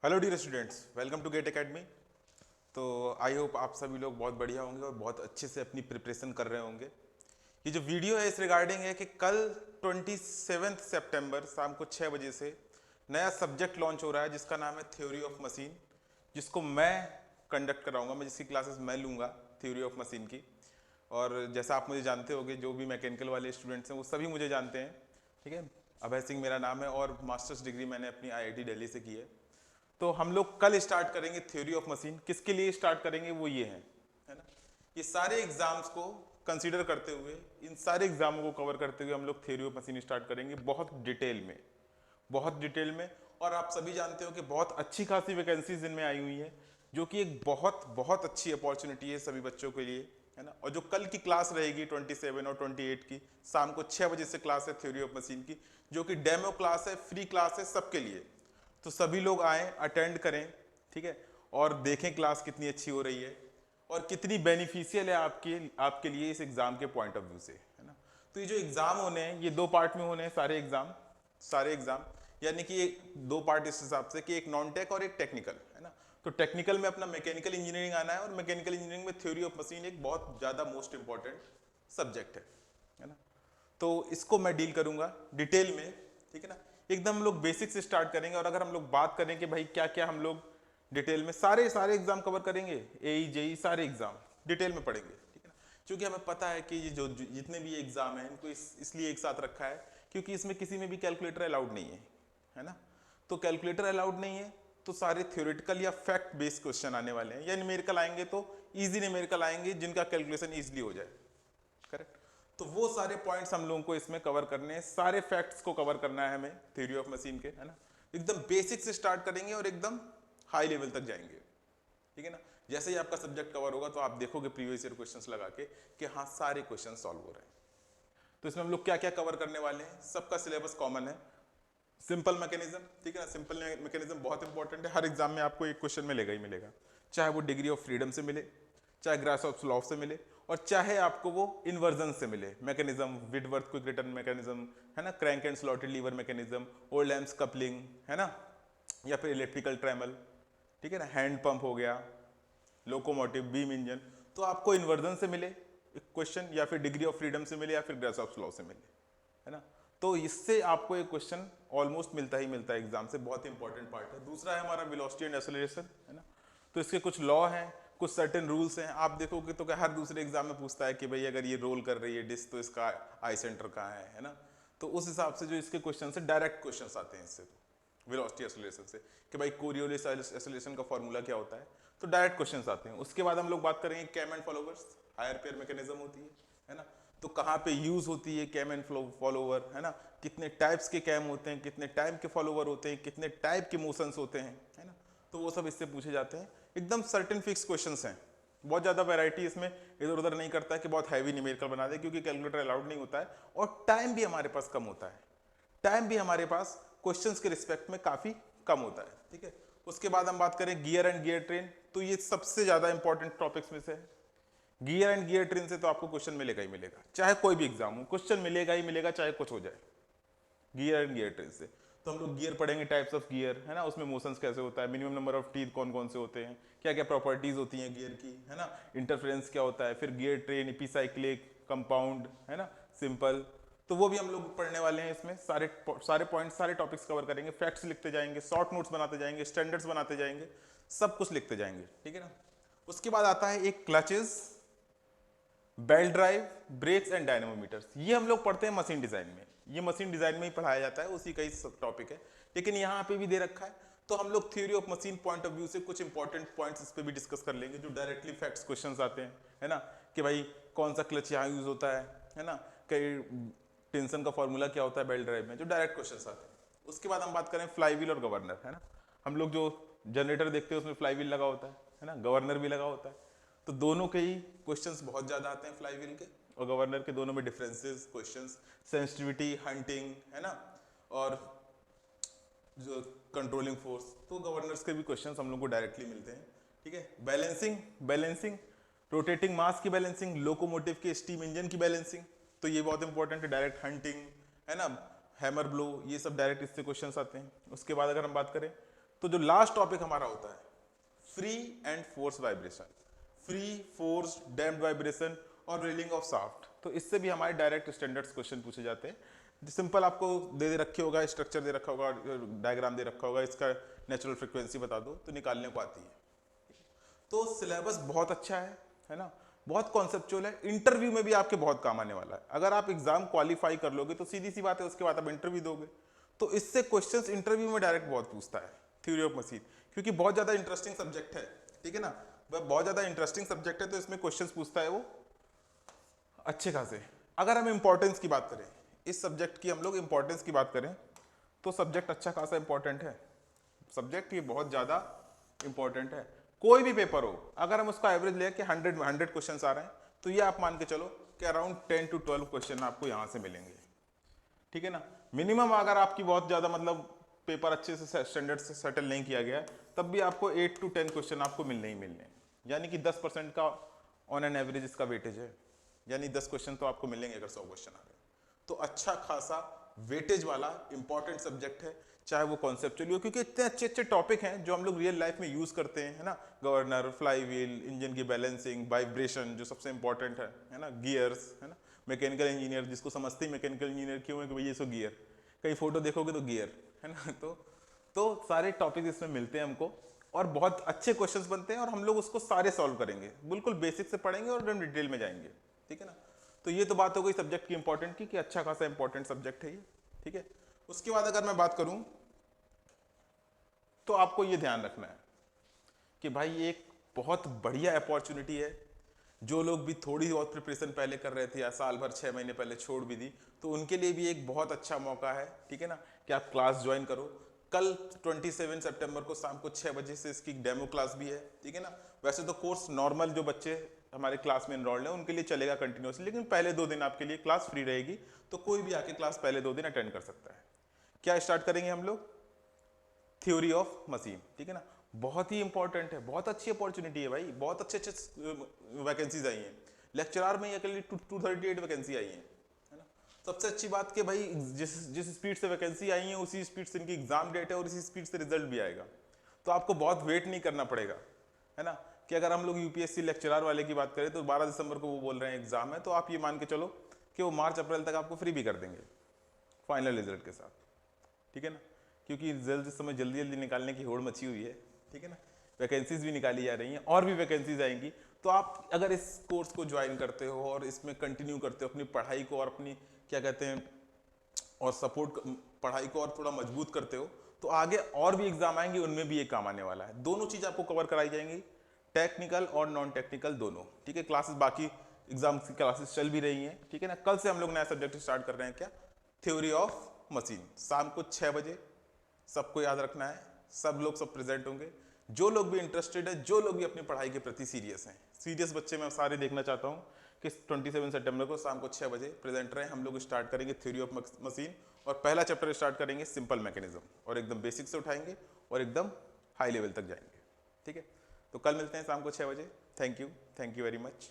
Hello dear students, welcome to GATE academy. तो I hope आप सभी लोग बहुत बढ़िया होंगे और बहुत अच्छे से अपनी प्रिपरेशन कर रहे होंगे। ये जो वीडियो है इस रिगार्डिंग है कि कल 27 सितंबर शाम को 6 बजे से नया सब्जेक्ट लॉन्च हो रहा है जिसका नाम है थ्योरी ऑफ मशीन, जिसको मैं कंडक्ट कराऊंगा। मैं जिसकी क्लासेस मैं लूँगा थ्योरी ऑफ मशीन की। और जैसा आप मुझे जानते होंगे, जो भी मैकेनिकल वाले स्टूडेंट्स हैं वो सभी मुझे जानते हैं। ठीक है, अभय सिंह मेरा नाम है और मास्टर्स डिग्री मैंने अपनी आईआईटी दिल्ली से की है। तो हम लोग कल स्टार्ट करेंगे थ्योरी ऑफ मशीन। किसके लिए स्टार्ट करेंगे वो ये है ना, ये सारे एग्जाम्स को कंसीडर करते हुए, इन सारे एग्जामों को कवर करते हुए हम लोग थ्योरी ऑफ मशीन स्टार्ट करेंगे बहुत डिटेल में, बहुत डिटेल में। और आप सभी जानते हो कि बहुत अच्छी खासी वैकेंसीज इनमें आई हुई है, जो कि एक बहुत बहुत अच्छी अपॉर्चुनिटी है सभी बच्चों के लिए, है ना। और जो कल की क्लास रहेगी 27 और 28 की शाम को 6 बजे से क्लास है थ्योरी ऑफ मशीन की, जो कि डेमो क्लास है, फ्री क्लास है सबके लिए। तो सभी लोग आए, अटेंड करें, ठीक है, और देखें क्लास कितनी अच्छी हो रही है और कितनी बेनिफिशियल है आपके लिए इस एग्जाम के पॉइंट ऑफ व्यू से, है ना। तो ये जो एग्जाम होने हैं ये दो पार्ट में होने हैं सारे एग्जाम, यानी कि दो पार्ट इस हिसाब से कि एक नॉन टेक और एक टेक्निकल, है ना। तो टेक्निकल में अपना मैकेनिकल इंजीनियरिंग आना है और मैकेनिकल इंजीनियरिंग में थ्योरी ऑफ मशीन एक बहुत ज़्यादा मोस्ट इंपॉर्टेंट सब्जेक्ट है ना। तो इसको मैं डील करूंगा डिटेल में, ठीक है ना। एकदम हम लोग बेसिक से स्टार्ट करेंगे और अगर हम लोग बात करें कि भाई क्या क्या हम लोग डिटेल में सारे सारे एग्जाम कवर करेंगे, एई जेई सारे एग्जाम डिटेल में पढ़ेंगे, ठीक है ना। क्योंकि हमें पता है कि ये जितने भी एग्जाम हैं इनको इसलिए एक साथ रखा है क्योंकि इसमें किसी में भी कैलकुलेटर अलाउड नहीं है ना। तो कैलकुलेटर अलाउड नहीं है तो सारे थ्योरेटिकल या फैक्ट बेस्ड क्वेश्चन आने वाले हैं, या न्यूमेरिकल आएंगे तो इजी न्यूमेरिकल आएंगे जिनका कैलकुलेशन इजीली हो जाए, करेक्ट। तो वो सारे पॉइंट्स हम लोगों को इसमें कवर करने हैं, सारे फैक्ट्स को कवर करना है हमें थ्योरी ऑफ मशीन के, है ना। एकदम बेसिक से स्टार्ट करेंगे और एकदम हाई लेवल तक जाएंगे, ठीक है ना। जैसे ही आपका सब्जेक्ट कवर होगा तो आप देखोगे प्रीवियस ईयर क्वेश्चंस लगा के कि हाँ सारे क्वेश्चन सॉल्व हो रहे हैं। तो इसमें हम लोग क्या क्या कवर करने वाले हैं, सबका सिलेबस कॉमन है। सिंपल मैकेनिज्म, ठीक है ना, सिंपल मैकेनिज्म बहुत इंपॉर्टेंट है, हर एग्जाम में आपको एक क्वेश्चन मिलेगा ही मिलेगा, चाहे वो डिग्री ऑफ फ्रीडम से मिले, चाहे ग्रासहोफ्स लॉ से मिले, और चाहे आपको वो इन्वर्जन से मिले। Mechanism, Whitworth quick return mechanism, है ना, crank and slotted lever mechanism, Oldham's coupling, है ना, या फिर इलेक्ट्रिकल ट्रेमल, ठीक है ना, हैंड पंप हो गया, लोकोमोटिव, बीम इंजन। तो आपको इन्वर्जन से मिले एक क्वेश्चन, या फिर डिग्री ऑफ फ्रीडम से मिले, या फिर ग्रासहोफ्स लॉ से मिले, है ना। तो इससे आपको एक क्वेश्चन ऑलमोस्ट मिलता ही मिलता है एग्जाम से, बहुत इंपॉर्टेंट पार्ट है। दूसरा है हमारा वेलोसिटी एंड एक्सेलरेशन, है ना। तो इसके कुछ लॉ हैं, कुछ सर्टेन रूल्स हैं। आप देखोगे तो क्या हर दूसरे एग्जाम में पूछता है कि भाई अगर ये रोल कर रही है डिस्क तो इसका आई सेंटर कहाँ है ना। तो उस हिसाब से जो इसके क्वेश्चन है डायरेक्ट क्वेश्चन आते हैं इससे, तो वेलोसिटी एक्सेलरेशन से कि भाई कोरियोलिस एक्सेलरेशन का फॉर्मूला क्या होता है, तो डायरेक्ट क्वेश्चंस आते हैं। उसके बाद हम लोग बात करेंगे cam and followers, higher pair mechanism होती है ना। तो कहाँ पे यूज होती है कैम एंड फॉलोवर, है ना, कितने टाइप्स के कैम होते हैं, कितने टाइप के फॉलोवर होते हैं, कितने टाइप के मोशंस होते हैं, है ना। तो वो सब इससे पूछे जाते हैं, एकदम सर्टेन फिक्स क्वेश्चंस हैं। बहुत ज़्यादा वैरायटी इसमें इधर उधर नहीं करता है कि बहुत हैवी न्यूमेरिकल बना दे, क्योंकि कैलकुलेटर अलाउड नहीं होता है और टाइम भी हमारे पास कम होता है। टाइम भी हमारे पास क्वेश्चंस के रिस्पेक्ट में काफ़ी कम होता है, ठीक है। उसके बाद हम बात करें गियर एंड गियर ट्रेन, तो ये सबसे ज़्यादा इंपॉर्टेंट टॉपिक्स में से है। गियर एंड गियर ट्रेन से तो आपको क्वेश्चन मिलेगा ही मिलेगा, चाहे कोई भी एग्जाम हो क्वेश्चन मिलेगा ही मिलेगा, चाहे कुछ हो जाए। गियर एंड गियर ट्रेन से तो हम लोग गियर पढ़ेंगे, टाइप्स ऑफ गियर, है ना, उसमें मोशंस कैसे होता है, मिनिमम नंबर ऑफ टीथ कौन कौन से होते हैं, क्या क्या प्रॉपर्टीज होती हैं गियर की, है ना, इंटरफेरेंस क्या होता है, फिर गियर ट्रेन, एपिसाइक्लिक, कंपाउंड, है ना, सिंपल। तो वो भी हम लोग पढ़ने वाले हैं इसमें, सारे सारे पॉइंट्स सारे टॉपिक्स कवर करेंगे, फैक्ट्स लिखते जाएंगे, शॉर्ट नोट्स बनाते जाएंगे, स्टैंडर्ड्स बनाते जाएंगे, सब कुछ लिखते जाएंगे, ठीक है ना। उसके बाद आता है एक clutches, belt drive, brakes and dynamometers. ये हम लोग पढ़ते हैं मशीन डिजाइन में, ये मशीन डिजाइन में ही पढ़ाया जाता है, उसी का ही टॉपिक है, लेकिन यहाँ पे भी दे रखा है। तो हम लोग theory of machine point of view से कुछ इंपॉर्टेंट पॉइंट्स इस पे भी डिस्कस कर लेंगे, जो डायरेक्टली फैक्ट्स क्वेश्चंस आते हैं, है ना, कि भाई कौन सा क्लच यहाँ यूज होता है ना, कई टेंशन का फॉर्मूला क्या होता है बेल्ट ड्राइव में, जो डायरेक्ट क्वेश्चन आते हैं। उसके बाद हम बात करें फ्लाईव्हील और गवर्नर, है ना। हम लोग जो जनरेटर देखते हैं उसमें फ्लाईव्हील लगा होता है ना, गवर्नर भी लगा होता है। तो दोनों के ही क्वेश्चंस बहुत ज़्यादा आते हैं फ्लाईव्हील के और गवर्नर के, दोनों में डिफरेंसेस, क्वेश्चंस, सेंसिटिविटी, हंटिंग, है ना, और जो कंट्रोलिंग फोर्स, तो गवर्नर्स के भी क्वेश्चंस हम लोग को डायरेक्टली मिलते हैं, ठीक है। बैलेंसिंग, रोटेटिंग मास की बैलेंसिंग, लोकोमोटिव के स्टीम इंजन की बैलेंसिंग, तो ये बहुत इंपॉर्टेंट है। डायरेक्ट हंटिंग, है ना, हैमर ब्लो, ये सब डायरेक्ट इससे क्वेश्चंस आते हैं। उसके बाद अगर हम बात करें तो जो लास्ट टॉपिक हमारा होता है free and force vibration, free, force, damped vibration और रेलिंग ऑफ शाफ्ट। तो इससे भी हमारे डायरेक्ट स्टैंडर्ड्स क्वेश्चन पूछे जाते हैं। सिंपल आपको दे रखे होगा, स्ट्रक्चर दे रखा होगा, डायग्राम दे रखा होगा, इसका नेचुरल फ्रिक्वेंसी बता दो तो निकालने को आती है। तो सिलेबस बहुत अच्छा है ना, बहुत कॉन्सेप्चुअल है, इंटरव्यू में भी आपके बहुत काम आने वाला है। अगर आप एग्जाम क्वालिफाई कर लोगे तो सीधी सी बात है, उसके बाद आप इंटरव्यू दोगे तो इससे क्वेश्चंस इंटरव्यू में डायरेक्ट बहुत पूछता है थ्योरी ऑफ मशीन, क्योंकि बहुत ज्यादा इंटरेस्टिंग सब्जेक्ट है, ठीक है ना, वह बहुत ज्यादा इंटरेस्टिंग सब्जेक्ट है तो इसमें क्वेश्चंस पूछता है वो अच्छे खासे। अगर हम इंपॉर्टेंस की बात करें, इस सब्जेक्ट की हम लोग इंपॉर्टेंस की बात करें तो सब्जेक्ट अच्छा खासा इंपॉर्टेंट है, सब्जेक्ट ये बहुत ज्यादा इंपॉर्टेंट है। कोई भी पेपर हो, अगर हम उसका एवरेज ले कि 100 क्वेश्चन आ रहे हैं तो ये आप मान के चलो कि अराउंड 10 to 12 क्वेश्चन आपको यहाँ से मिलेंगे, ठीक है ना। मिनिमम अगर आपकी बहुत ज्यादा मतलब पेपर अच्छे से स्टैंडर्ड से सेटल नहीं किया गया तब भी आपको 8 to 10 क्वेश्चन आपको मिलने ही मिलने, यानी कि 10% का ऑन एन एवरेज इसका वेटेज है, यानी 10 क्वेश्चन तो आपको मिलेंगे अगर 100 क्वेश्चन आ रहे हैं। तो अच्छा खासा वेटेज वाला इंपॉर्टेंट सब्जेक्ट है, चाहे वो कॉन्सेप्चुअल हो, क्योंकि इतने अच्छे अच्छे टॉपिक हैं जो हम लोग रियल लाइफ में यूज करते हैं, है ना। गवर्नर, फ्लाई व्हील, इंजन की बैलेंसिंग, वाइब्रेशन जो सबसे इंपॉर्टेंट है ना, गियर्स, है ना, मैकेनिकल इंजीनियर जिसको समझते ही मैकेनिकल इंजीनियर क्यों है कि भाई ये सो गियर, कहीं फोटो देखोगे तो गियर, है ना। तो सारे टॉपिक इसमें मिलते हैं हमको और बहुत अच्छे क्वेश्चंस बनते हैं और हम लोग उसको सारे सॉल्व करेंगे, बिल्कुल बेसिक से पढ़ेंगे और एकदम डिटेल में जाएंगे, ठीक है ना। तो ये तो बात हो गई सब्जेक्ट की इंपॉर्टेंट की कि अच्छा खासा इंपॉर्टेंट सब्जेक्ट है ये, ठीक है। उसके बाद अगर मैं बात करूं तो आपको ये ध्यान रखना है कि भाई एक बहुत बढ़िया अपॉर्चुनिटी है, जो लोग भी थोड़ी बहुत प्रिपरेशन पहले कर रहे थे या साल भर 6 महीने पहले छोड़ भी दी तो उनके लिए भी एक बहुत अच्छा मौका है, ठीक है ना, कि आप क्लास ज्वाइन करो। कल 27 सितंबर को शाम को 6 बजे से इसकी डेमो क्लास भी है, ठीक है ना। वैसे तो कोर्स नॉर्मल जो बच्चे हमारे क्लास में एनरोल्ड है उनके लिए चलेगा कंटिन्यूसली, लेकिन पहले 2 दिन आपके लिए क्लास फ्री रहेगी, तो कोई भी आके क्लास पहले 2 दिन अटेंड कर सकता है। क्या स्टार्ट करेंगे हम लोग, थ्योरी ऑफ मशीन, ठीक है ना। बहुत ही इंपॉर्टेंट है, बहुत अच्छी अपॉर्चुनिटी है भाई, बहुत अच्छे अच्छे वैकेंसीज आई हैं, लेक्चरार में अकेले 238 वैकेंसी आई है ना। सबसे अच्छी बात कि भाई जिस स्पीड से वैकेंसी आई है उसी स्पीड से इनकी एग्जाम डेट है और उसी स्पीड से रिजल्ट भी आएगा, तो आपको बहुत वेट नहीं करना पड़ेगा, है ना। कि अगर हम लोग यूपीएससी लेक्चरार वाले की बात करें तो 12 दिसंबर को वो बोल रहे हैं एग्जाम है, तो आप ये मान के चलो कि वो मार्च अप्रैल तक आपको फ्री भी कर देंगे फाइनल रिजल्ट के साथ, ठीक है ना। क्योंकि रिजल्ट इस समय जल्दी जल्दी निकालने की होड़ मची हुई है, ठीक है ना, वैकेंसीज भी निकाली जा रही हैं और भी वैकेंसीज आएंगी। तो आप अगर इस कोर्स को ज्वाइन करते हो और इसमें कंटिन्यू करते हो अपनी पढ़ाई को और अपनी क्या कहते हैं और सपोर्ट पढ़ाई को और थोड़ा मजबूत करते हो तो आगे और भी एग्जाम आएंगे, उनमें भी ये काम आने वाला है। दोनों चीज आपको कवर कराई जाएंगी, टेक्निकल और नॉन टेक्निकल दोनों, ठीक है। क्लासेस बाकी एग्जाम की क्लासेस चल भी रही हैं, ठीक है ना। कल से हम लोग नया सब्जेक्ट स्टार्ट कर रहे हैं, क्या, थ्योरी ऑफ मशीन, शाम को 6 बजे सबको याद रखना है, सब लोग सब प्रेजेंट होंगे। जो लोग भी इंटरेस्टेड है, जो लोग भी अपनी पढ़ाई के प्रति सीरियस हैं, सीरियस बच्चे मैं सारे देखना चाहता हूँ कि 27 सितंबर को शाम को 6 बजे प्रेजेंट रहे। हम लोग स्टार्ट करेंगे थ्योरी ऑफ मशीन और पहला चैप्टर स्टार्ट करेंगे सिंपल मैकेनिज्म और एकदम बेसिक से उठाएंगे और एकदम हाई लेवल तक जाएंगे, ठीक है। तो कल मिलते हैं शाम को 6 बजे। Thank you very much.